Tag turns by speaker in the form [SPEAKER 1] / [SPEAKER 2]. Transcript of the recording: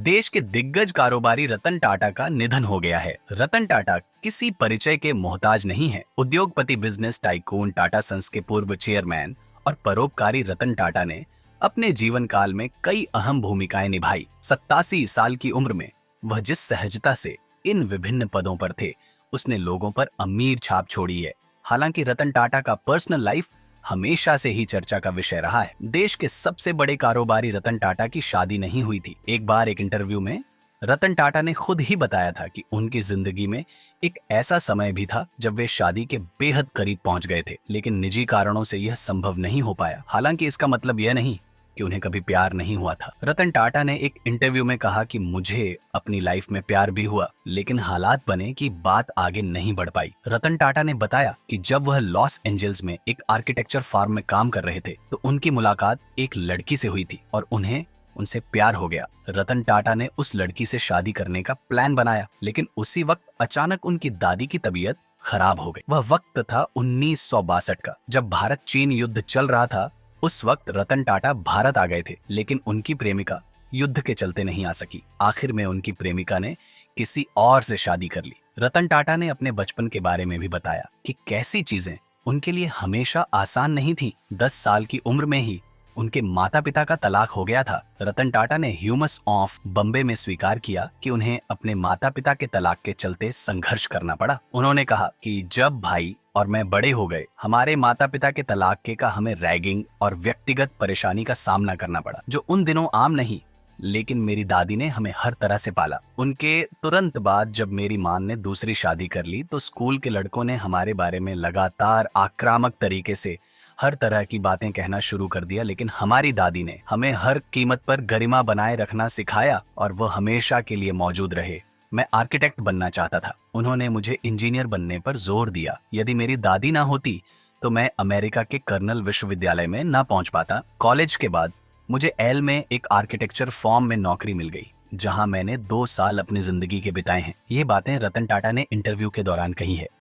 [SPEAKER 1] देश के दिग्गज कारोबारी रतन टाटा का निधन हो गया है। रतन टाटा किसी परिचय के मोहताज नहीं है। उद्योगपति, बिजनेस टाइकून, टाटा सन्स के पूर्व चेयरमैन और परोपकारी रतन टाटा ने अपने जीवन काल में कई अहम भूमिकाएं निभाई। 87 साल की उम्र में वह जिस सहजता से इन विभिन्न पदों पर थे, उसने लोगों पर अमीर छाप छोड़ी है। हालांकि रतन टाटा का पर्सनल लाइफ हमेशा से ही चर्चा का विषय रहा है। देश के सबसे बड़े कारोबारी रतन टाटा की शादी नहीं हुई थी। एक बार एक इंटरव्यू में रतन टाटा ने खुद ही बताया था कि उनकी जिंदगी में एक ऐसा समय भी था जब वे शादी के बेहद करीब पहुंच गए थे, लेकिन निजी कारणों से यह संभव नहीं हो पाया। हालांकि इसका मतलब यह नहीं कि उन्हें कभी प्यार नहीं हुआ था। रतन टाटा ने एक इंटरव्यू में कहा कि मुझे अपनी लाइफ में प्यार भी हुआ, लेकिन हालात बने कि बात आगे नहीं बढ़ पाई। रतन टाटा ने बताया कि जब वह लॉस एंजल्स में एक आर्किटेक्चर फर्म में काम कर रहे थे तो उनकी मुलाकात एक लड़की से हुई थी और उन्हें उनसे प्यार हो गया। रतन टाटा ने उस लड़की से शादी करने का प्लान बनाया, लेकिन उसी वक्त अचानक उनकी दादी की तबीयत खराब हो गई। वह वक्त था 1962 का, जब भारत चीन युद्ध चल रहा था। उस वक्त रतन टाटा भारत आ गए थे, लेकिन उनकी प्रेमिका युद्ध के चलते नहीं आ सकी। आखिर में उनकी प्रेमिका ने किसी और से शादी कर ली। रतन टाटा ने अपने बचपन के बारे में भी बताया कि कैसी चीजें उनके लिए हमेशा आसान नहीं थी। 10 साल की उम्र में ही उनके माता पिता का तलाक हो गया था। रतन टाटा ने ह्यूमस ऑफ बॉम्बे में स्वीकार किया कि उन्हें अपने माता पिता के तलाक के चलते संघर्ष करना पड़ा। उन्होंने कहा कि जब भाई और मैं बड़े हो गए, हमारे माता पिता के तलाक के का हमें रैगिंग और व्यक्तिगत परेशानी का सामना करना पड़ा, जो उन दिनों आम नहीं, लेकिन मेरी दादी ने हमें हर तरह से पाला। उनके तुरंत बाद जब मेरी मां ने दूसरी शादी कर ली तो स्कूल के लड़कों ने हमारे बारे में लगातार आक्रामक तरीके से हर तरह की बातें कहना शुरू कर दिया, लेकिन हमारी दादी ने हमें हर कीमत पर गरिमा बनाए रखना सिखाया और वो हमेशा के लिए मौजूद रहे। मैं आर्किटेक्ट बनना चाहता था, उन्होंने मुझे इंजीनियर बनने पर जोर दिया। यदि मेरी दादी ना होती तो मैं अमेरिका के कर्नल विश्वविद्यालय में ना पहुंच पाता। कॉलेज के बाद मुझे एल में एक आर्किटेक्चर फॉर्म में नौकरी मिल गई, जहां मैंने 2 साल अपनी जिंदगी के बिताए हैं। ये बातें रतन टाटा ने इंटरव्यू के दौरान कही है।